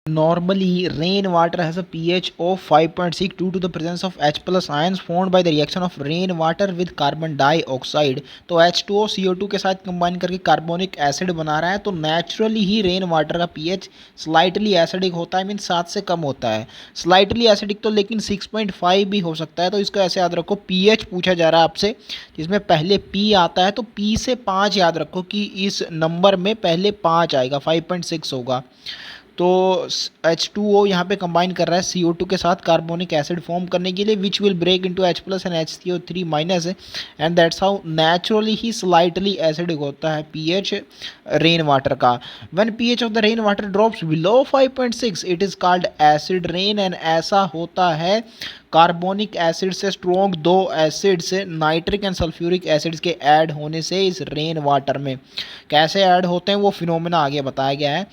Normally, rainwater has a pH of 5.6 due to the presence of H plus ions formed by the reaction of rainwater with carbon dioxide। तो H2O CO2 के साथ combine करके carbonic acid बना रहा है, तो naturally ही rain water का pH slightly acidic होता है, मीन 7 से कम होता है। स्लाइटली एसिडिक तो लेकिन 6.5 भी हो सकता है, तो इसको ऐसे याद रखो। pH पूछा जा रहा है आपसे, जिसमें पहले P आता है, तो P से 5 याद रखो कि इस नंबर में पहले 5 आएगा, 5.6 होगा। तो H2O यहाँ पे कंबाइन कर रहा है CO2 के साथ कार्बोनिक एसिड फॉर्म करने के लिए, which will break into H plus and HCO3 minus, and that's how naturally ही स्लाइटली एसिडिक होता है pH रेन वाटर का। When pH of the rain water drops below 5.6 it is called acid rain, and ऐसा होता है carbonic acid से strong दो acids nitric and sulphuric acids के ऐड होने से इस रेन वाटर में। कैसे ऐड होते हैं वो फिनोमेना आगे बताया गया है।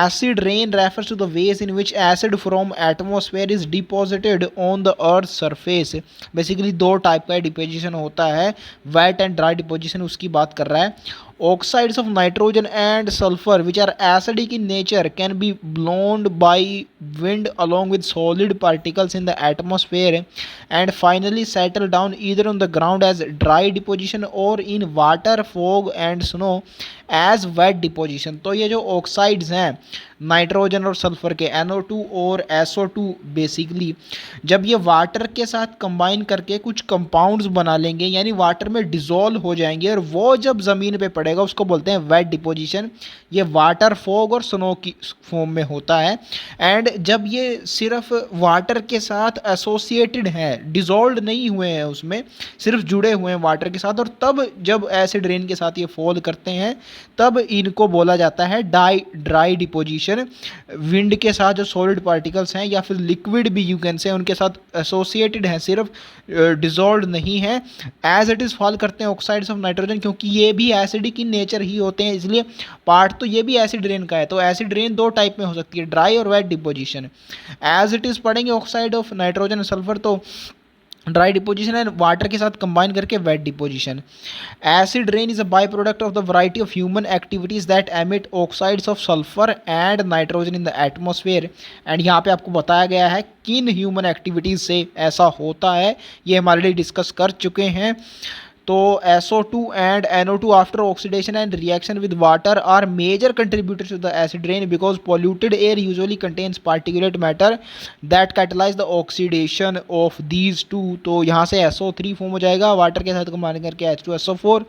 Acid rain refers to the ways in which acid from atmosphere is deposited on the earth surface. Basically दो टाइप का डिपोजिशन होता है, वेट एंड ड्राई डिपोजिशन, उसकी बात कर रहा है। Oxides of nitrogen and sulfur, which are acidic in nature, can be blown by wind along with solid particles in the atmosphere and finally settle down either on the ground as dry deposition or in water, fog and snow as wet deposition। तो ये जो oxides हैं nitrogen और sulphur के, NO2 और SO2, basically जब ये water के साथ कंबाइन करके कुछ कंपाउंड्स बना लेंगे, यानी वाटर में डिसॉल्व हो जाएंगे, और वो जब ज़मीन पे पड़ेगा उसको बोलते हैं वेट डिपोजिशन। ये वाटर, फॉग और स्नो की फॉर्म में होता है। एंड जब ये सिर्फ वाटर के साथ एसोसिएटेड हैं, डिसॉल्व नहीं हुए हैं, उसमें सिर्फ जुड़े हुए हैं वाटर के साथ, और तब जब एसिड रेन के साथ ये फॉल करते हैं, तब इनको बोला जाता है ड्राई डिपोजिशन। विंड के साथ जो सॉलिड पार्टिकल्स हैं या फिर लिक्विड भी यू कैन से, उनके साथ एसोसिएटेड हैं, सिर्फ डिसॉल्व नहीं है, एज इट इज़ फॉल करते हैं ऑक्साइड्स ऑफ नाइट्रोजन, क्योंकि ये भी एसिडिक इन नेचर ही होते हैं, इसलिए पार्ट तो ये भी एसिड रेन का है। तो एसिड रेन दो टाइप में हो सकती है, ड्राई और wet deposition. As it is पढ़ेंगे ऑक्साइड ऑफ नाइट्रोजन सल्फर, तो ड्राई डिपोजिशन एंड वाटर के साथ कंबाइन करके wet deposition. Acid rain is a by product of the variety of human activities that emit oxides of sulphur and nitrogen in the atmosphere. And यहाँ पे आपको बताया गया है किन ह्यूमन एक्टिविटीज़ से ऐसा होता है, ये हमारे लिए डिस्कस कर चुके हैं। तो SO2 and NO2 after oxidation and reaction with water are major contributors to the acid rain because polluted air usually contains particulate matter that catalyze the oxidation of these two। तो यहाँ से SO3 form हो जाएगा water के साथ combine करके H2SO4,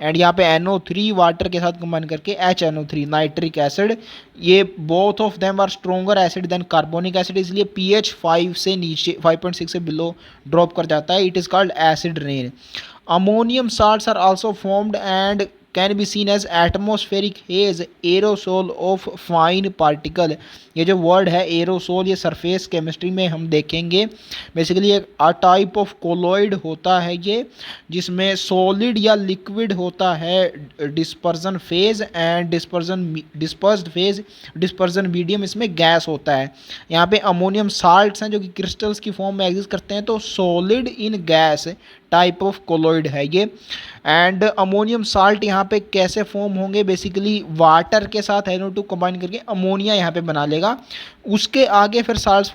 and यहाँ पे NO3 वाटर के साथ कंबाइन करके HNO3 नाइट्रिक एसिड। ये both of them are stronger acid than carbonic acid, इसलिए pH 5 से नीचे 5.6 से बिलो ड्रॉप कर जाता है। It is called acid rain. Ammonium salts are also formed and can be seen as atmospheric haze, aerosol of fine particle। ये जो word है एरोसोल, ये सरफेस केमिस्ट्री में हम देखेंगे। बेसिकली एक टाइप ऑफ कोलॉइड होता है ये, जिसमें सॉलिड या लिक्विड होता है dispersion phase and dispersed phase, dispersion medium इसमें गैस होता है। यहाँ पे अमोनियम साल्ट्स हैं जो कि क्रिस्टल्स की फॉर्म में एग्जिस्ट करते हैं, तो solid in gas type of colloid है ये। एंड अमोनियम साल्ट यहाँ पे कैसे फॉर्म होंगे, बेसिकली वाटर के साथ NO2 कंबाइन करके अमोनिया यहाँ पे बना लेगा, उसके आगे फिर साल्ट्स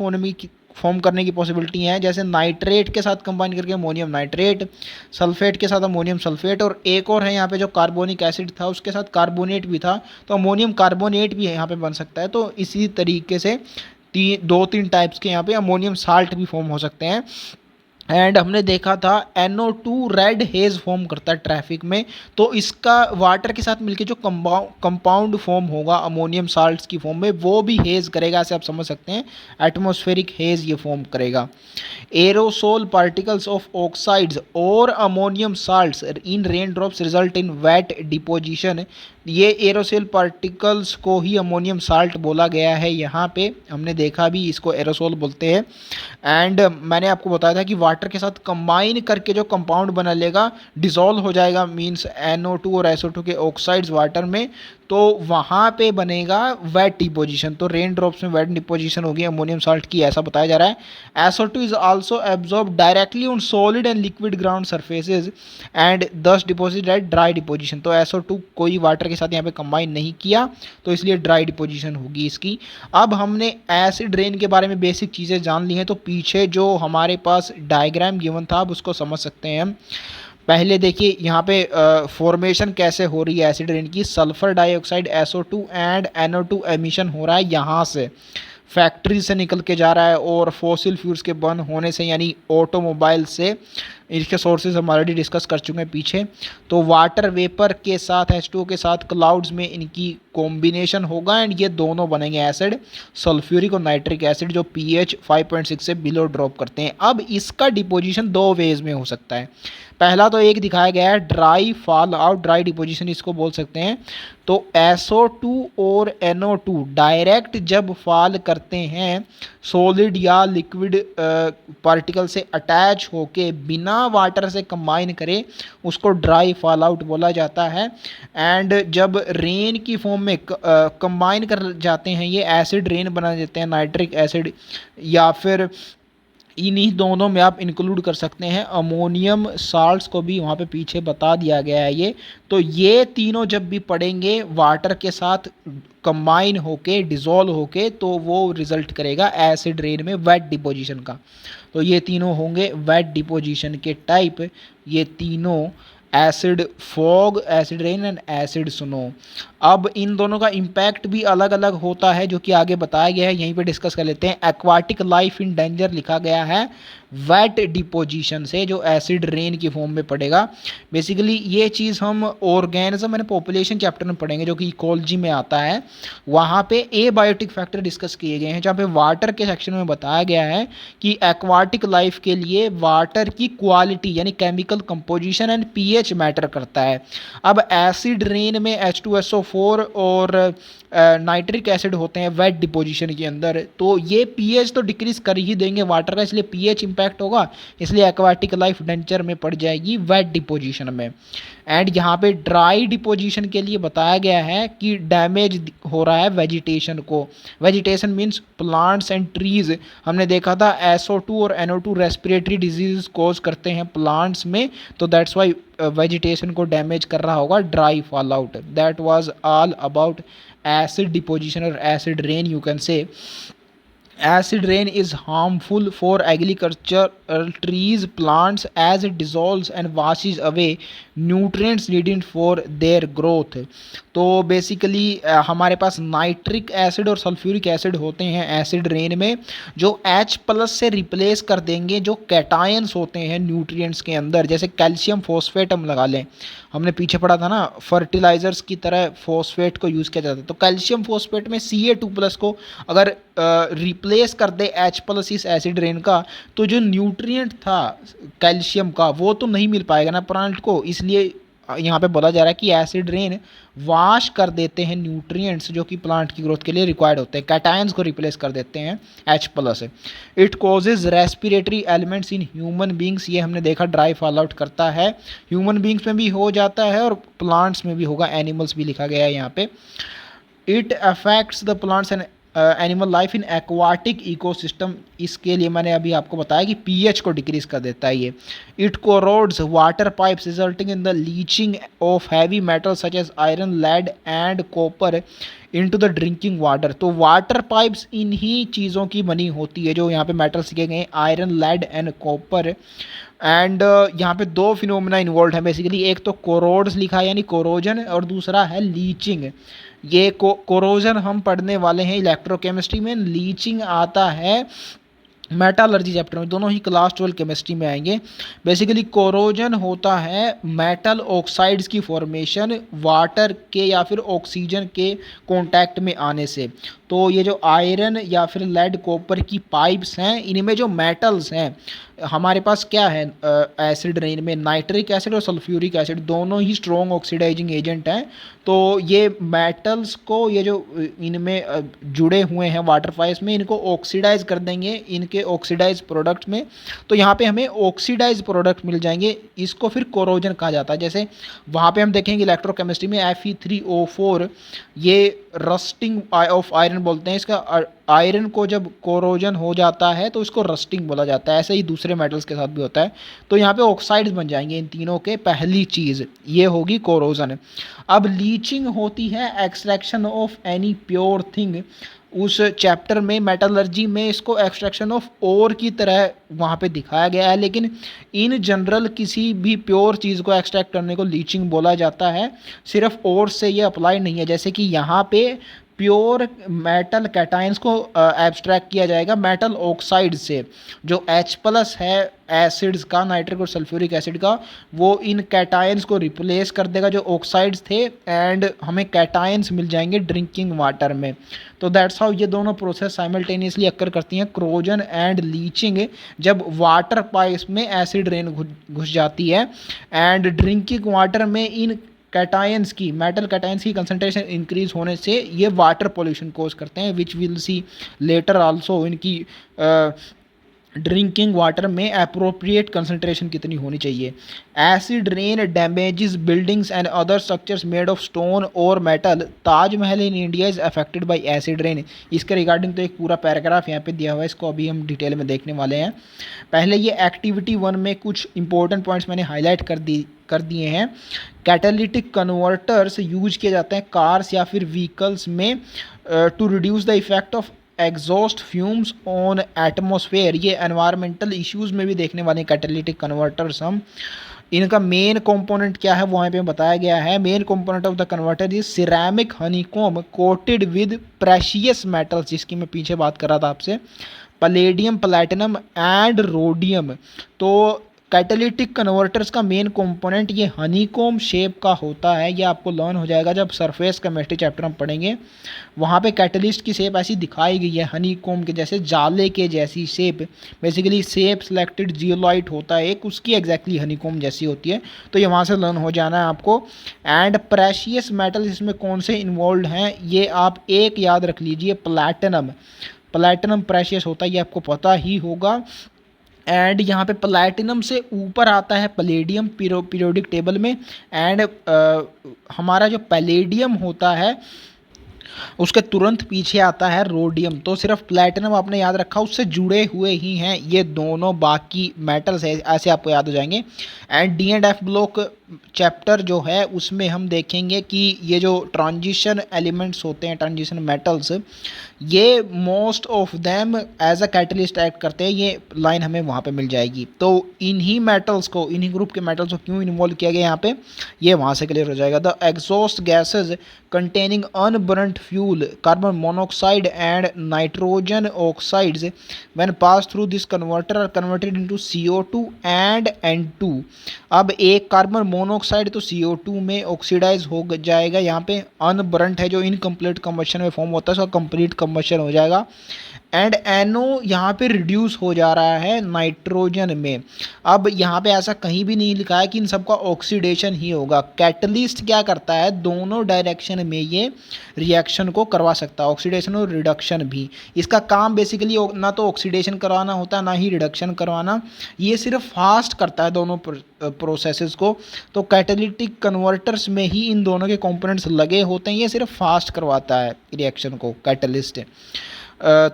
फॉर्म करने की पॉसिबिलिटी है, जैसे नाइट्रेट के साथ कंबाइन करके अमोनियम नाइट्रेट, सल्फेट के साथ अमोनियम सल्फेट, और एक और है यहाँ पे जो कार्बोनिक एसिड था उसके साथ कार्बोनेट भी था, तो अमोनियम कार्बोनेट भी यहाँ पे बन सकता है। तो इसी तरीके से दो तीन टाइप्स के यहाँ पे अमोनियम साल्ट भी फॉर्म हो सकते हैं। एंड हमने देखा था NO2 रेड हेज फॉर्म करता है ट्रैफिक में, तो इसका वाटर के साथ मिलके जो कंपाउंड फॉर्म होगा अमोनियम साल्ट्स की फॉर्म में, वो भी हेज करेगा, ऐसे आप समझ सकते हैं एटमॉस्फेरिक हेज ये फॉर्म करेगा। एरोसोल पार्टिकल्स ऑफ ऑक्साइड्स और ammonium salts in rain drops result in wet deposition. ये एरोसोल पार्टिकल्स को ही अमोनियम साल्ट बोला गया है, यहाँ पे हमने देखा भी इसको एरोसोल बोलते हैं। एंड मैंने आपको बताया था कि वाटर के साथ कंबाइन करके जो कंपाउंड बना लेगा डिसॉल्व हो जाएगा, मींस NO2 और SO2 के ऑक्साइड्स वाटर में, तो वहाँ पे बनेगा वेट डिपोजिशन। तो रेन ड्रॉप्स में वेट डिपोजिशन होगी अमोनियम साल्ट की, ऐसा बताया जा रहा है। SO2 is also absorb directly on solid and liquid ground surfaces and दस डिपोजिट एट ड्राई डिपोजिशन। तो SO2 कोई वाटर के साथ यहाँ पे कंबाइन नहीं किया, तो इसलिए ड्राई डिपोजिशन होगी इसकी। अब हमने एसिड रेन के बारे में बेसिक चीज़ें जान ली हैं, तो पीछे जो हमारे पास डायग्राम गिवन था अब उसको समझ सकते हैं हम। पहले देखिए यहाँ पे फॉर्मेशन कैसे हो रही है एसिड रेन की। Sulphur dioxide SO2 and NO2 emission हो रहा है यहाँ से, फैक्ट्री से निकल के जा रहा है, और फॉसिल फ्यूल्स के बर्न होने से यानी ऑटोमोबाइल से। इसके सोर्सेज हम ऑलरेडी डिस्कस कर चुके हैं पीछे। तो वाटर वेपर के साथ H2O के साथ क्लाउड्स में इनकी कॉम्बिनेशन होगा एंड ये दोनों बनेंगे एसिड, सल्फ्यूरिक और नाइट्रिक एसिड, जो pH 5.6 से बिलो ड्रॉप करते हैं। अब इसका डिपोजिशन दो वेज में हो सकता है। पहला तो एक दिखाया गया है dry fall out, dry deposition इसको बोल सकते हैं। तो SO2 और NO2 डायरेक्ट जब फॉल करते हैं सॉलिड या लिक्विड पार्टिकल से अटैच होके बिना वाटर से कंबाइन करे, उसको ड्राई फॉल आउट बोला जाता है। एंड जब रेन की फॉर्म में कंबाइन कर जाते हैं ये एसिड रेन बना देते हैं, नाइट्रिक एसिड, या फिर इन्हीं दोनों में आप इंक्लूड कर सकते हैं अमोनियम साल्ट्स को भी, वहाँ पे पीछे बता दिया गया है ये। तो ये तीनों जब भी पड़ेंगे वाटर के साथ कंबाइन होके, डिज़ोल्व होके, तो वो रिजल्ट करेगा एसिड रेन में वेट डिपोजिशन का। तो ये तीनों होंगे वेट डिपोजिशन के टाइप, ये तीनों acid fog, acid rain and acid snow. अब इन दोनों का इम्पैक्ट भी अलग अलग होता है, जो कि आगे बताया गया है, यहीं पे डिस्कस कर लेते हैं। एक्वाटिक लाइफ इन डेंजर लिखा गया है वेट डिपोजिशन से, जो एसिड रेन की फॉर्म में पड़ेगा। बेसिकली ये चीज़ हम ऑर्गेनिज्म एंड पॉपुलेशन चैप्टर में पढ़ेंगे, जो कि इकोलॉजी में आता है। वहाँ पे एबायोटिक फैक्टर डिस्कस किए गए हैं, जहाँ पे वाटर के सेक्शन में बताया गया है कि एक्वाटिक लाइफ के लिए वाटर की क्वालिटी यानी chemical composition and pH matter करता है। अब एसिड रेन में H2SO4 और नाइट्रिक एसिड होते हैं वेट डिपोजिशन के अंदर, तो ये pH तो डिक्रीज कर ही देंगे वाटर का, इसलिए pH इम्पैक्ट होगा, इसलिए एक्वाटिक लाइफ डेंजर में पड़ जाएगी वेट डिपोजिशन में। एंड यहाँ पे ड्राई डिपोजिशन के लिए बताया गया है कि डैमेज हो रहा है वेजिटेशन को। Vegetation means plants and trees. हमने देखा था SO2 और NO2 रेस्पिरेटरी डिजीज कॉज करते हैं प्लांट्स में, तो दैट्स वाई वेजिटेशन को डैमेज कर रहा होगा dry fall out. That was all about acid deposition और acid rain, you can say. Acid rain is harmful for agricultural trees, plants as it dissolves and washes away nutrients needed for their growth। तो basically हमारे पास nitric acid और sulphuric acid होते हैं acid rain में, जो H+ से replace कर देंगे जो कैटायंस होते हैं न्यूट्रिएंट्स के अंदर। जैसे कैल्शियम फॉस्फेट हम लगा लें, हमने पीछे पढ़ा था ना, फर्टिलाइजर्स की तरह फॉस्फेट को यूज़ किया जाता है। तो कैल्शियम फॉस्फेट में Ca2+ को अगर रिप्लेस कर दे H+ इस एसिड रेन का, तो जो न्यूट्रिएंट था कैल्शियम का वो तो नहीं मिल पाएगा ना प्लांट को, इसलिए यहाँ पे बोला जा रहा है कि एसिड रेन वाश कर देते हैं न्यूट्रिएंट्स जो कि प्लांट की ग्रोथ के लिए रिक्वायर्ड होते हैं, कैटायंस को रिप्लेस कर देते हैं H+ से। It causes respiratory elements in human beings, ये हमने देखा ड्राई फॉल आउट करता है, ह्यूमन बींग्स में भी हो जाता है और प्लांट्स में भी होगा, एनिमल्स भी लिखा गया है यहाँ पे। It affects the plants and animal life in aquatic ecosystem, इसके लिए मैंने अभी आपको बताया कि pH को डिक्रीज कर देता है ये। It corrodes water pipes resulting in the leaching of heavy metal such as iron, lead and copper into the drinking water. तो वाटर पाइप्स इन्हीं चीज़ों की बनी होती है जो यहाँ पे मेटल्स लिखे गए हैं, iron, lead and copper. And यहाँ पे दो फिनोमेना इन्वॉल्व है बेसिकली, एक तो कोरोड्स लिखा है यानी कोरोजन, और दूसरा है लीचिंग। ये कोरोजन हम पढ़ने वाले हैं इलेक्ट्रोकेमिस्ट्री में, लीचिंग आता है मेटालर्जी चैप्टर में, दोनों ही क्लास 12 केमिस्ट्री में आएंगे। बेसिकली कोरोजन होता है मेटल ऑक्साइड्स की फॉर्मेशन वाटर के या फिर ऑक्सीजन के कांटेक्ट में आने से। तो ये जो आयरन या फिर लेड कॉपर की पाइप्स हैं, इनमें जो मेटल्स हैं, हमारे पास क्या है एसिड रेन में, नाइट्रिक एसिड और सल्फ्यूरिक एसिड दोनों ही स्ट्रॉन्ग ऑक्सीडाइजिंग एजेंट हैं। तो ये मेटल्स को, ये जो इनमें जुड़े हुए हैं वाटर पाइप्स में, इनको ऑक्सीडाइज कर देंगे, इनके के ऑक्सीडाइज प्रोडक्ट में, तो यहाँ पे हमें ऑक्सीडाइज प्रोडक्ट मिल जाएंगे, इसको फिर कोरोजन कहा जाता है। जैसे वहाँ पे हम देखेंगे इलेक्ट्रोकेमिस्ट्री में Fe3O4, ये रस्टिंग ऑफ आयरन बोलते हैं इसका। आयरन को जब कोरोजन हो जाता है तो इसको रस्टिंग बोला जाता है। ऐसे ही दूसरे मेटल्स के साथ भी होता है। तो यहाँ पे ऑक्साइड्स बन जाएंगे इन तीनों के। पहली चीज़ ये होगी कोरोजन। अब लीचिंग होती है extraction of any pure thing. उस चैप्टर में मेटलर्जी में इसको एक्सट्रैक्शन ऑफ ओर की तरह वहाँ पे दिखाया गया है, लेकिन इन जनरल किसी भी प्योर चीज़ को एक्सट्रैक्ट करने को लीचिंग बोला जाता है। सिर्फ ओर से ये अप्लाई नहीं है। जैसे कि यहाँ पे प्योर मेटल कैटायंस को एब्स्ट्रैक्ट किया जाएगा मेटल ऑक्साइड से। जो H+ है एसिड्स का, नाइट्रिक और सल्फ्यूरिक एसिड का, वो इन कैटायंस को रिप्लेस कर देगा जो ऑक्साइड्स थे, एंड हमें कैटायंस मिल जाएंगे ड्रिंकिंग वाटर में। तो दैट्स हाउ ये दोनों प्रोसेस साइमल्टेनियसली अक्कर करती हैं, कोरोजन एंड लीचिंग, जब वाटर पाइप्स में एसिड रेन घुस जाती है एंड ड्रिंकिंग वाटर में इन कैटायंस की, मेटल कैटायंस की कंसंट्रेशन इंक्रीज होने से ये वाटर पोल्यूशन कोज करते हैं, which will see later also. इनकी ड्रिंकिंग वाटर में अप्रोप्रिएट कंसंट्रेशन कितनी होनी चाहिए। Acid rain damages buildings and other structures made of stone और metal. Taj Mahal in India is affected by acid rain. इसके रिगार्डिंग तो एक पूरा पैराग्राफ यहाँ पे दिया हुआ है, इसको अभी हम डिटेल में देखने वाले हैं। पहले ये एक्टिविटी 1 में कुछ इंपॉर्टेंट पॉइंट्स मैंने हाईलाइट कर दिए हैं। कैटालिटिक कन्वर्टर्स यूज किए जाते हैं कार्स या फिर व्हीकल्स में to reduce the effect of exhaust fumes on atmosphere. ये एनवायरमेंटल इश्यूज में भी देखने वाले कैटालिटिक कन्वर्टर्स हम। इनका मेन कंपोनेंट क्या है वो यहाँ पे बताया गया है। Main component of the converter is ceramic honeycomb coated with precious metals, जिसकी मैं पीछे बात कर रहा था आपसे, पैलेडियम, प्लैटिनम एंड रोडियम। तो कैटालिटिक कन्वर्टर्स का मेन कंपोनेंट ये हनीकॉम शेप का होता है। ये आपको लर्न हो जाएगा जब सरफेस केमिस्ट्री चैप्टर हम पढ़ेंगे। वहाँ पे कैटलिस्ट की शेप ऐसी दिखाई गई है हनीकॉम के जैसे, जाले के जैसी shape. Basically shape selected zeolite होता है एक, उसकी एग्जैक्टली हनीकॉम जैसी होती है। तो ये वहाँ से लर्न हो जाना है आपको। एंड प्रेशियस मेटल इसमें कौन से इन्वॉल्व हैं ये आप एक याद रख लीजिए, प्लैटिनम। प्लैटिनम प्रेशियस होता है, ये आपको पता ही होगा। एंड यहाँ पे प्लैटिनम से ऊपर आता है पैलेडियम पीरियोडिक टेबल में। एंड हमारा जो पैलेडियम होता है उसके तुरंत पीछे आता है रोडियम। तो सिर्फ प्लैटिनम आपने याद रखा, उससे जुड़े हुए ही हैं ये दोनों बाकी मेटल्स है, ऐसे आपको याद हो जाएंगे। एंड D&F ब्लॉक चैप्टर जो है उसमें हम देखेंगे कि ये जो ट्रांजिशन एलिमेंट्स होते हैं, ट्रांजिशन मेटल्स, ये most of them as a catalyst act करते हैं। ये लाइन हमें वहाँ पे मिल जाएगी। तो इन्हीं मेटल्स को, इन्हीं ग्रुप के मेटल्स को क्यों इन्वॉल्व किया गया यहाँ पे, ये वहाँ से क्लियर हो जाएगा। The exhaust gases containing unburnt fuel, carbon monoxide and nitrogen oxides when passed through this converter are converted into CO2 and N2। अब एक कार्बन मोनोऑक्साइड तो CO2 में ऑक्सीडाइज हो जाएगा। यहाँ पे अनबर्नट है जो इनकम्प्लीट कंबशन में फॉर्म होता है, उसका कंप्लीट कंबशन हो जाएगा। एंड NO यहाँ पे रिड्यूस हो जा रहा है नाइट्रोजन में। अब यहाँ पे ऐसा कहीं भी नहीं लिखा है कि इन सबका ऑक्सीडेशन ही होगा। कैटलिस्ट क्या करता है, दोनों डायरेक्शन में ये रिएक्शन को करवा सकता है, ऑक्सीडेशन और रिडक्शन भी। इसका काम बेसिकली ना तो ऑक्सीडेशन करवाना होता है ना ही रिडक्शन करवाना, ये सिर्फ फास्ट करता है दोनों प्रोसेसेस को। तो कैटालिटिक कन्वर्टर्स में ही इन दोनों के कंपोनेंट्स लगे होते हैं, ये सिर्फ फास्ट करवाता है रिएक्शन को कैटलिस्ट।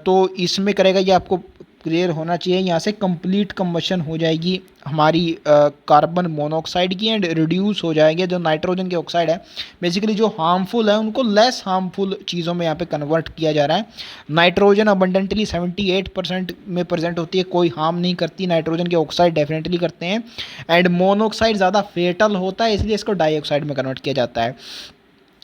तो इसमें करेगा, ये आपको क्लियर होना चाहिए। यहाँ से कंप्लीट कंबशन हो जाएगी हमारी कार्बन मोनोऑक्साइड की, एंड रिड्यूस हो जाएंगे जो नाइट्रोजन के ऑक्साइड है। बेसिकली जो हार्मफुल है उनको लेस हार्मफुल चीज़ों में यहाँ पे कन्वर्ट किया जा रहा है। नाइट्रोजन अबंडेंटली 78% में प्रेजेंट होती है, कोई हार्म नहीं करती। नाइट्रोजन के ऑक्साइड डेफिनेटली करते हैं। एंड मोनोऑक्साइड ज़्यादा फेटल होता है, इसलिए इसको डाइऑक्साइड में कन्वर्ट किया जाता है।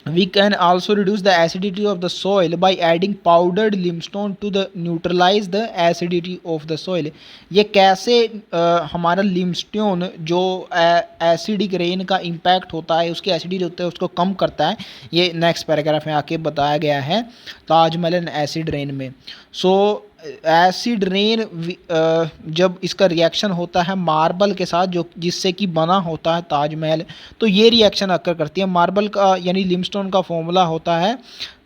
We can also reduce the acidity of the soil by adding powdered limestone to the neutralize the acidity of the soil। ये कैसे हमारा लिमस्टोन जो एसिडिक रेन का इम्पैक्ट होता है, उसकी एसिडिटी होता है उसको कम करता है, ये नेक्स्ट पैराग्राफ में आके बताया गया है ताजमहल एंड एसिड रेन में। सो एसिड रेन जब इसका रिएक्शन होता है मार्बल के साथ, जो जिससे कि बना होता है ताजमहल, तो ये रिएक्शन अक्कर करती है। मार्बल का यानी लिमस्टोन का फॉर्मूला होता है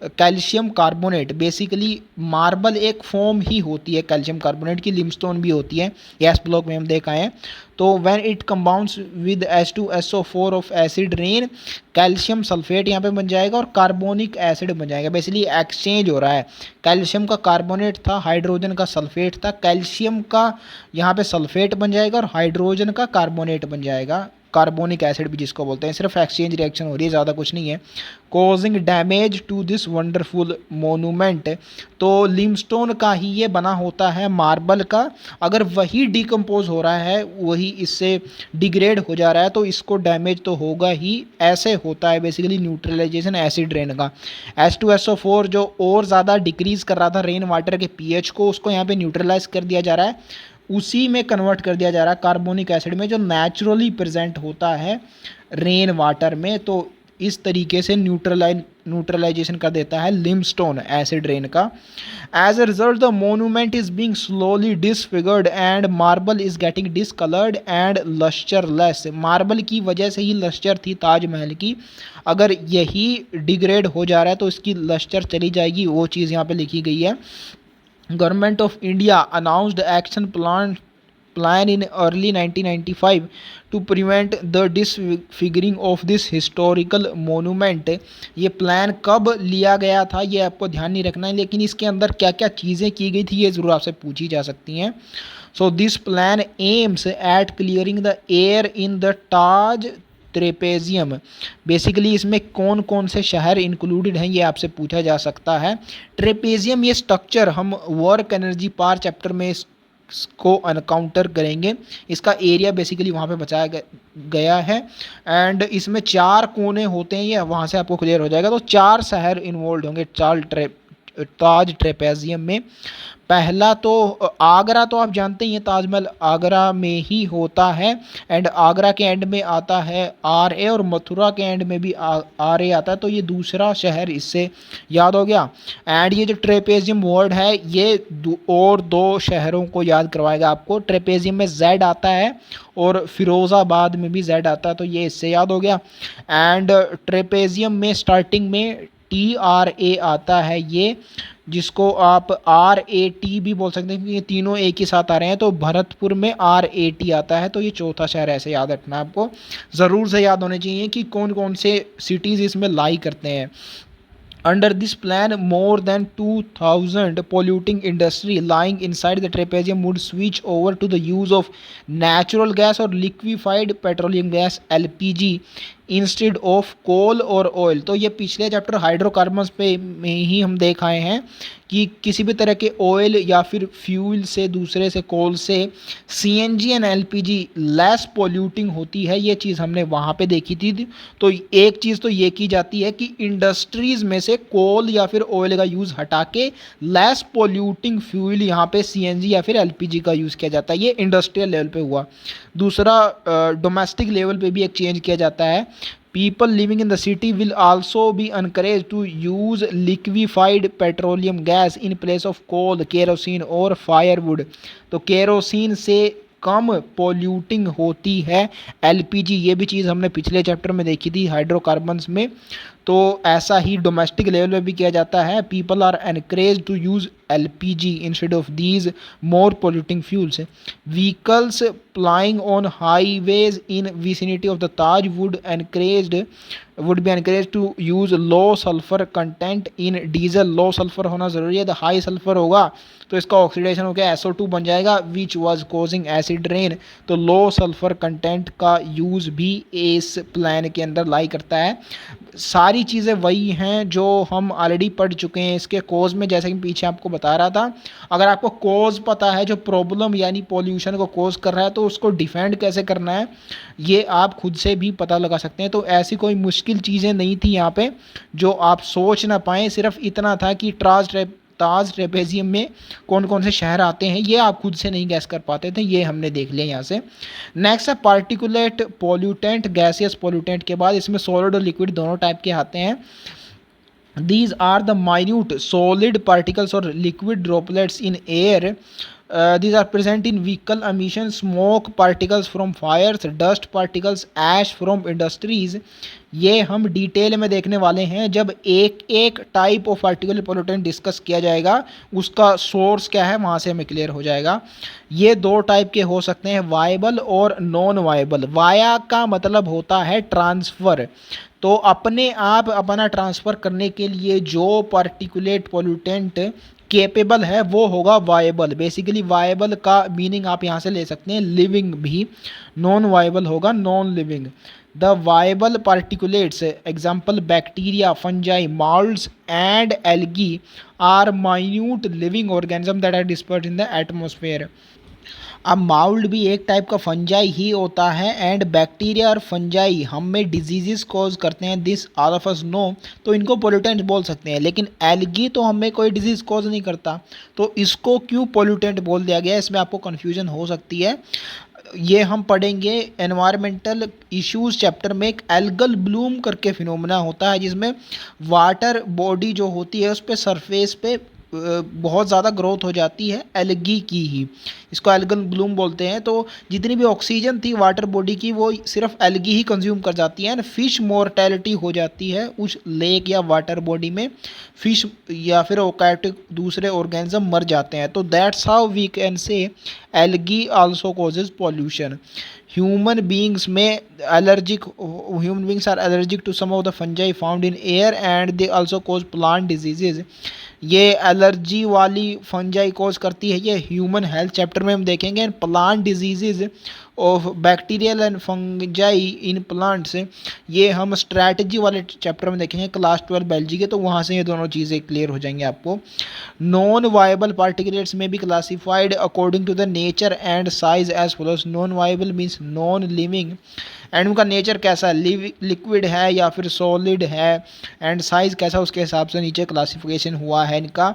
कैल्शियम कार्बोनेट, बेसिकली मार्बल एक फॉर्म ही होती है कैल्शियम कार्बोनेट की, लिमस्टोन भी होती है, एस ब्लॉक में हम देखा है। तो when it compounds with H2SO4 of acid rain, calcium sulphate यहाँ पे बन जाएगा और कार्बोनिक एसिड बन जाएगा। बेसिकली एक्सचेंज हो रहा है, कैल्शियम का कार्बोनेट था, हाइड्रोजन का सल्फेट था, कैल्शियम का यहाँ पे सल्फेट बन जाएगा और हाइड्रोजन का कार्बोनेट बन जाएगा, कार्बोनिक एसिड भी जिसको बोलते हैं। सिर्फ एक्सचेंज रिएक्शन हो रही है, ज़्यादा कुछ नहीं है। Causing damage to this wonderful monument, तो लिमस्टोन का ही ये बना होता है मार्बल का, अगर वही डिकम्पोज हो रहा है, वही इससे डिग्रेड हो जा रहा है, तो इसको डैमेज तो होगा ही। ऐसे होता है बेसिकली न्यूट्रलाइजेशन एसिड रेन का। H2SO4 जो और ज़्यादा डिक्रीज कर रहा था रेन वाटर के pH को, उसको यहाँ पे न्यूट्रलाइज कर दिया जा रहा है, उसी में कन्वर्ट कर दिया जा रहा है कार्बोनिक एसिड में, जो नेचुरली प्रेजेंट होता है रेन वाटर में। तो इस तरीके से न्यूट्रलाइजेशन कर देता है लिमस्टोन एसिड रेन का। As a result the monument is being slowly disfigured and marble is getting discoloured and lustreless. Marble की वजह से ही लस्चर थी ताजमहल की, अगर यही डिग्रेड हो जा रहा है तो इसकी लस्चर चली जाएगी, वो चीज़ यहाँ पे लिखी गई है। Government of India announced action plan in early 1995 to prevent the disfiguring of this historical monument। ये प्लान कब लिया गया था ये आपको ध्यान नहीं रखना है, लेकिन इसके अंदर क्या क्या चीज़ें की गई थी ये ज़रूर आपसे पूछी जा सकती हैं। So this plan aims at clearing the air in the Taj trapezium. Basically इसमें कौन कौन से शहर इंक्लूडेड हैं ये आपसे पूछा जा सकता है। ट्रेपेजियम ये स्ट्रक्चर हम वर्क एनर्जी पावर चैप्टर में इसको अनकाउंटर करेंगे। इसका एरिया बेसिकली वहाँ पे बताया गया है एंड इसमें 4 कोने होते हैं, ये वहाँ से आपको क्लियर हो जाएगा। तो 4 शहर इन्वॉल्व होंगे ताज ट्रेपेजियम में। पहला तो आगरा, तो आप जानते ही हैं ताजमहल आगरा में ही होता है एंड आगरा के एंड में आता है RA और मथुरा के एंड में भी RA आता है, तो ये दूसरा शहर इससे याद हो गया। एंड ये जो ट्रेपेजियम वर्ड है ये और 2 शहरों को याद करवाएगा आपको। ट्रेपेजियम में Z आता है और फिरोज़ाबाद में भी Z आता है, तो ये इससे याद हो गया। एंड ट्रेपेजियम में स्टार्टिंग में TRA आता है, ये जिसको आप RAT भी बोल सकते हैं, ये तीनों एक ही साथ आ रहे हैं। तो भरतपुर में RAT आता है, तो ये चौथा शहर ऐसे याद रखना आपको, ज़रूर से याद होने चाहिए कि कौन कौन से सिटीज़ इसमें लाई करते हैं। Under this plan, more than 2,000 polluting industry lying inside the trapezium would switch over to the use of natural gas or liquefied petroleum gas LPG instead of coal और ऑयल। तो ये पिछले चैप्टर हाइड्रोकार्बन्स पे में ही हम देख आए हैं कि किसी भी तरह के ऑयल या फिर फ्यूल से, दूसरे से कोल से CNG and LPG less polluting होती है, ये चीज़ हमने वहाँ पे देखी थी। तो एक चीज़ तो ये की जाती है कि इंडस्ट्रीज़ में से कोल या फिर ऑयल का यूज़ हटा के लेस पोल्यूटिंग फ्यूल यहाँ पे CNG या फिर LPG का यूज़ किया जाता है। ये इंडस्ट्रियल लेवल पे हुआ। दूसरा डोमेस्टिक लेवल पे भी एक चेंज किया जाता है। People living in the city will also be encouraged to use liquefied petroleum gas in place of coal, kerosene और firewood। तो केरोसिन से कम पोल्यूटिंग होती है LPG, ये भी चीज़ हमने पिछले चैप्टर में देखी थी हाइड्रोकार्बन्स में। तो ऐसा ही डोमेस्टिक लेवल पे भी किया जाता है। People are encourage to use LPG instead of these more polluting fuels. Vehicles plying on highways in vicinity of the Taj would be encouraged to use low sulfur content in diesel। Low sulphur होना ज़रूरी है, तो high sulphur होगा तो इसका oxidation हो गया SO2 बन जाएगा, which was causing acid rain. तो लो सल्फर कंटेंट का यूज़ भी इस प्लान के अंदर लाई करता है। सारी चीज़ें वही हैं जो हम ऑलरेडी पढ़ चुके हैं इसके कोज में, जैसे कि पीछे आपको बता रहा था। अगर आपको कोज पता है जो प्रॉब्लम यानी पॉल्यूशन को कोज कर रहा है, तो उसको डिफेंड कैसे करना है ये आप खुद से भी पता लगा सकते हैं। तो ऐसी कोई मुश्किल चीज़ें नहीं थी यहाँ पे जो आप सोच ना पाएँ, सिर्फ इतना था कि ताज ट्रेपेजियम में कौन कौन से शहर आते हैं ये आप खुद से नहीं गैस कर पाते थे, ये हमने देख लिया यहाँ से। नेक्स्ट है पार्टिकुलेट पोल्यूटेंट। गैसियस पोल्यूटेंट के बाद इसमें सॉलिड और लिक्विड दोनों टाइप के आते हैं। These are the minute solid particles or liquid droplets in air. These are present in vehicle emission, smoke particles from fires, dust particles, ash from industries. ये हम डिटेल में देखने वाले हैं जब एक एक type of particular pollutant discuss किया जाएगा, उसका सोर्स क्या है वहाँ से हमें क्लियर हो जाएगा। ये दो टाइप के हो सकते हैं, वायबल और नॉन वायबल। वाया का मतलब होता है ट्रांसफ़र, तो अपने आप अपना ट्रांसफ़र करने के लिए जो पार्टिकुलेट पोल्यूटेंट केपेबल है वो होगा वायबल। बेसिकली वायबल का मीनिंग आप यहाँ से ले सकते हैं लिविंग भी, नॉन वायबल होगा non living. The viable particulates example bacteria, fungi, moulds and algae are minute living organism that are dispersed in the atmosphere. अब माउल्ड भी एक टाइप का फंजाई ही होता है, एंड बैक्टीरिया और फंजाई हम में डिजीजेस कॉज करते हैं, this all of us no, तो इनको पोल्यूटेंट बोल सकते हैं। लेकिन एल्गी तो हमें कोई डिजीज़ कॉज नहीं करता, तो इसको क्यों पोल्यूटेंट बोल दिया गया, इसमें आपको कन्फ्यूजन हो सकती है। ये हम पढ़ेंगे एनवायरमेंटल इश्यूज चैप्टर में। एक एल्गल ब्लूम करके फिनोमेना होता है जिसमें वाटर बॉडी जो होती है उस पे सरफेस पे बहुत ज़्यादा ग्रोथ हो जाती है एल्गी की ही, इसको एल्गल ब्लूम बोलते हैं। तो जितनी भी ऑक्सीजन थी वाटर बॉडी की वो सिर्फ एल्गी ही कंज्यूम कर जाती है, फिश मोर्टेलिटी हो जाती है उस लेक या वाटर बॉडी में, फिश या फिर ओकैटिक दूसरे ऑर्गेनिज्म मर जाते हैं। तो that's how we can say algae also causes pollution. Human beings में allergic human beings are allergic to some of the fungi found in air and they also cause plant diseases. ये allergy वाली fungi cause करती है, ये human health chapter में हम देखेंगे। Plant diseases of bacterial and fungi in plants, ये हम स्ट्रैटेजी वाले चैप्टर में देखेंगे क्लास 12 बायोलॉजी के, तो वहाँ से ये दोनों चीज़ें क्लियर हो जाएंगी आपको। नॉन वायबल पार्टिकुलेट्स में भी classified according to the nature and size as follows. Non viable means non living, and उनका नेचर कैसा है, लिक्विड है या फिर सॉलिड है, एंड साइज़ कैसा, उसके हिसाब से नीचे क्लासिफिकेशन हुआ है इनका।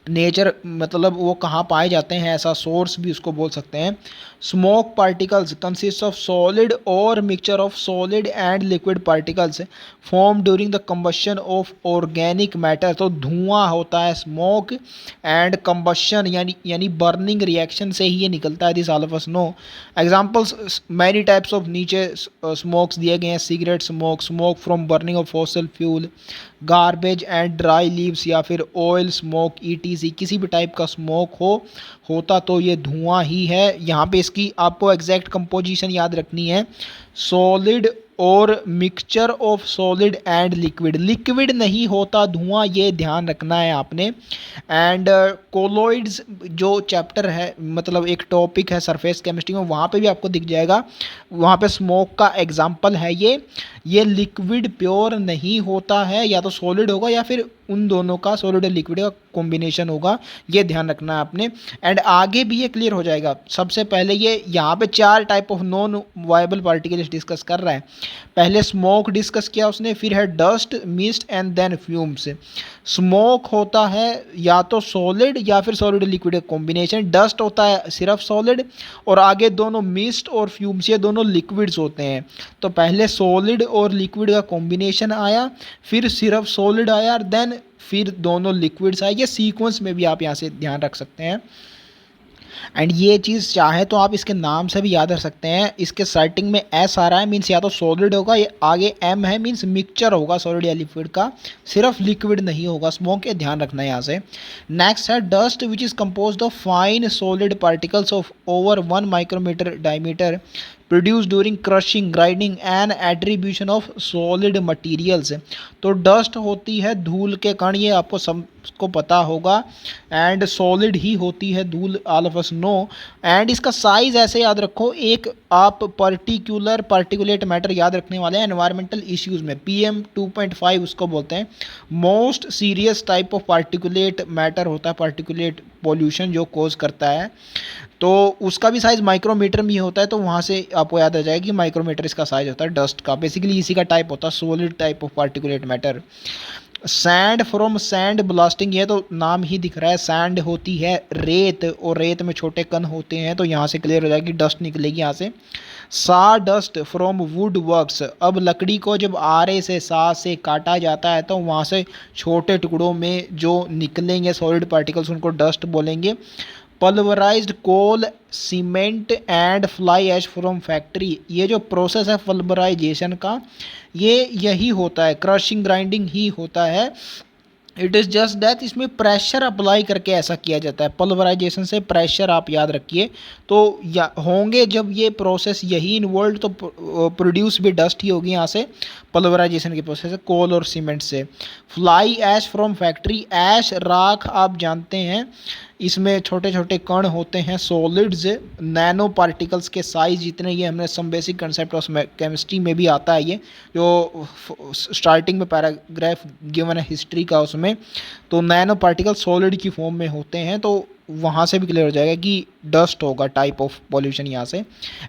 नेचर मतलब वो कहाँ पाए जाते हैं, ऐसा सोर्स भी उसको बोल सकते हैं। Smoke particles consist of solid और mixture of solid and liquid particles form during the combustion of organic matter. तो धुआं होता है स्मोक, एंड कंबशन यानी बर्निंग रिएक्शन से ही ये निकलता है, this all of us know. Examples many types of नीचे स्मोक्स दिए गए हैं, cigarette smoke, smoke from burning of fossil fuel, garbage and dry leaves, या फिर ऑयल स्मोक, ईटीसी। किसी भी टाइप का स्मोक होता तो ये धुआं ही है। यहाँ पे इसकी आपको एग्जैक्ट कंपोजिशन याद रखनी है, सॉलिड और mixture of solid and liquid. Liquid नहीं होता धुआं, ये ध्यान रखना है आपने। एंड कोलोइड्स जो चैप्टर है, मतलब एक टॉपिक है सरफेस केमिस्ट्री में, वहाँ पे भी आपको दिख जाएगा, वहाँ पे स्मोक का एग्जांपल है ये लिक्विड प्योर नहीं होता है, या तो सॉलिड होगा या फिर उन दोनों का सॉलिड और लिक्विड का कॉम्बिनेशन होगा, ये ध्यान रखना है आपने। एंड आगे भी ये क्लियर हो जाएगा। सबसे पहले ये यहाँ पे 4 type of non viable particles discuss कर रहा है। पहले स्मोक डिस्कस किया उसने, फिर है dust, mist and then fumes. Smoke होता है या तो सॉलिड या फिर सॉलिड लिक्विड का कॉम्बिनेशन, डस्ट होता है सिर्फ सॉलिड, और आगे दोनों मिस्ट और फ्यूम्स ये दोनों लिक्विड्स होते हैं। तो पहले सॉलिड और लिक्विड का कॉम्बिनेशन आया, फिर सिर्फ सॉलिड आया, देन फिर दोनों लिक्विड्स आए। ये सीक्वेंस में भी आप यहाँ से ध्यान रख सकते हैं। एंड ये चीज़ चाहे तो आप इसके नाम से भी याद रख सकते हैं। इसके स्टार्टिंग में एस आ रहा है मीन्स या तो सॉलिड होगा, ये आगे एम है मीन्स मिक्सचर होगा सॉलिड या लिक्विड का, सिर्फ लिक्विड नहीं होगा स्मोक, ये ध्यान रखना है यहाँ से। नेक्स्ट है dust which is composed of fine solid particles of over 1 micrometre diameter produce during crushing, grinding and attribution of solid materials. तो डस्ट होती है धूल के कण, ये आपको सबको पता होगा, एंड सॉलिड ही होती है धूल, all of us no. And इसका साइज ऐसे याद रखो, एक आप पार्टिकुलेट मैटर याद रखने वाले हैं एनवायरमेंटल इश्यूज़ में, PM 2.5 उसको बोलते हैं। Most serious type of particulate matter होता है, पार्टिकुलेट पॉल्यूशन जो कॉज करता है, तो उसका भी साइज़ माइक्रोमीटर में ही होता है। तो वहाँ से आपको याद आ जाएगा कि माइक्रोमीटर इसका साइज़ होता है डस्ट का। बेसिकली इसी का टाइप होता है solid type of particulate matter. Sand from sand blasting, ये तो नाम ही दिख रहा है, सैंड होती है रेत, और रेत में छोटे कण होते हैं, तो यहाँ से क्लियर हो जाएगा कि डस्ट निकलेगी यहाँ से। सा डस्ट फ्रॉम वुड वर्क्स, अब लकड़ी को जब आरे से सा से काटा जाता है तो वहाँ से छोटे टुकड़ों में जो निकलेंगे सॉलिड पार्टिकल्स उनको डस्ट बोलेंगे। Pulverised coal cement and fly ash from factory, ये जो प्रोसेस है पल्वराइजेशन का ये यही होता है, क्रशिंग ग्राइंडिंग ही होता है। इट इज़ जस्ट दैट इसमें प्रेशर अप्लाई करके ऐसा किया जाता है। पल्वराइजेशन से प्रेशर आप याद रखिए। तो या होंगे जब ये प्रोसेस यही इन्वॉल्व तो प्रोड्यूस भी डस्ट ही होगी यहाँ से, पल्वराइजेशन की प्रोसेस है कोल और सीमेंट से। फ्लाई ऐश फ्रॉम फैक्ट्री, ऐश राख आप जानते हैं इसमें छोटे छोटे कण होते हैं सॉलिड्स, नैनो पार्टिकल्स के साइज जितने, ये हमने some basic concept of chemistry में भी आता है, ये जो स्टार्टिंग में पैराग्राफ गिवन है हिस्ट्री का उसमें। तो नैनो पार्टिकल सॉलिड की फॉर्म में होते हैं, तो वहाँ से भी क्लियर हो जाएगा कि डस्ट होगा टाइप ऑफ पॉल्यूशन यहाँ से।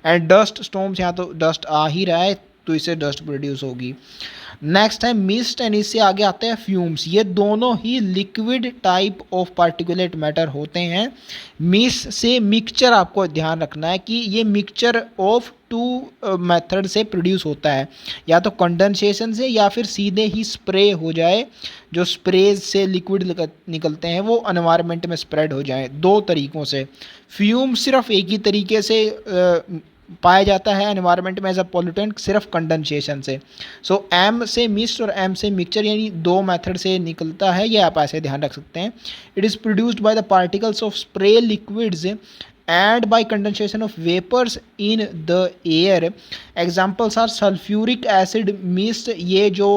एंड डस्ट स्टॉर्म्स, यहाँ तो डस्ट आ ही रहा है तो इससे डस्ट प्रोड्यूस होगी। नेक्स्ट है मिस्ट एंड इससे आगे आते हैं फ्यूम्स, ये दोनों ही liquid type of particulate matter होते हैं। मिस्ट से मिक्सचर आपको ध्यान रखना है कि ये मिक्सचर ऑफ टू मेथड से प्रोड्यूस होता है, या तो कंडेंसेशन से या फिर सीधे ही स्प्रे हो जाए, जो स्प्रे से लिक्विड निकलते हैं वो एनवायरनमेंट में स्प्रेड हो जाए, दो तरीक़ों से। फ्यूम सिर्फ एक ही तरीके से पाया जाता है एनवायरनमेंट में एज अ पॉल्यूटेंट, सिर्फ कंडेंसेशन से। सो एम से मिस्ट और एम से मिक्सचर, यानी दो मेथड से निकलता है, ये आप ऐसे ध्यान रख सकते हैं। It is produced by the particles of spray liquids and by condensation of vapors in the air. Examples are sulfuric acid mist, ये जो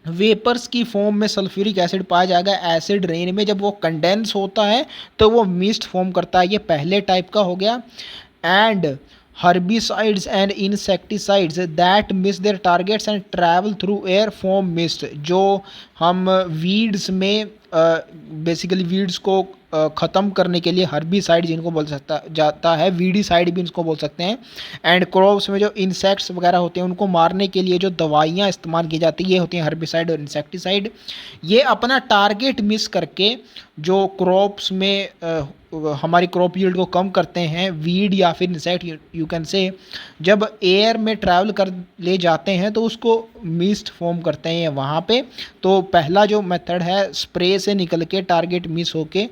वेपर्स की फॉर्म में सल्फ्यूरिक एसिड पाया जाएगा एसिड रेन में, जब वो कंडेंस होता है तो वो मिस्ट फॉर्म करता है, ये पहले टाइप का हो गया। And herbicides and insecticides that miss their targets and travel through air form mist, जो हम वीड्स में बेसिकली वीड्स को ख़त्म करने के लिए हर्बिसाइड जिनको बोल सकता जाता है, वीडीसाइड भी इनको बोल सकते हैं। एंड क्रॉप्स में जो इंसेक्ट्स वगैरह होते हैं उनको मारने के लिए जो दवाइयाँ इस्तेमाल की जाती है ये होती हैं हर्बिसाइड और इंसेक्टिसाइड। ये अपना टारगेट मिस करके जो क्रॉप्स में हमारी क्रॉप यील्ड को कम करते हैं, वीड या फिर इंसेक्ट यू कैन से, जब एयर में ट्रैवल कर ले जाते हैं तो उसको मिस्ट फॉर्म करते हैं वहाँ पे। तो पहला जो मेथड है स्प्रे से निकल के टारगेट मिस होके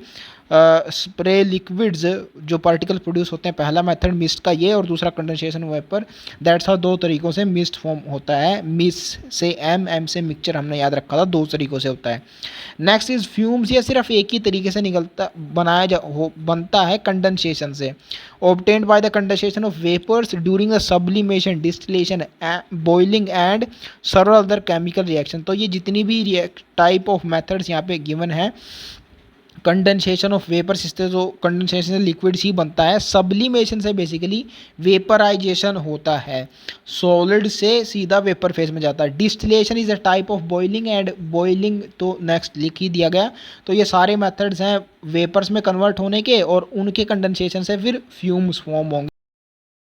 स्प्रे लिक्विड्स जो पार्टिकल प्रोड्यूस होते हैं, पहला मेथड मिस्ट का ये, और दूसरा कंडेंसेशन वेपर। दैट्स हाउ दो तरीक़ों से मिस्ट फॉर्म होता है। मिस्ट से एम से मिक्सचर हमने याद रखा था, दो तरीक़ों से होता है। नेक्स्ट इज फ्यूम्स, ये सिर्फ एक ही तरीके से निकलता बनता है कंडेंसेशन से। Obtained by the condensation of vapours during a sublimation, distillation, boiling and several other chemical reaction. तो ये जितनी भी टाइप ऑफ मेथड्स यहाँ पे गिवन है, कंडेंसेशन ऑफ वेपर्स, इससे जो कंडेंसेशन से लिक्विड्स ही बनता है। सब्लिमेशन से बेसिकली वेपराइजेशन होता है, सॉलिड से सीधा वेपर फेज में जाता है। Distillation is a type of boiling, and boiling तो नेक्स्ट लिख ही दिया गया। तो ये सारे मेथड्स हैं वेपर्स में कन्वर्ट होने के, और उनके कंडेंसेशन से फिर फ्यूम्स फॉर्म होंगे।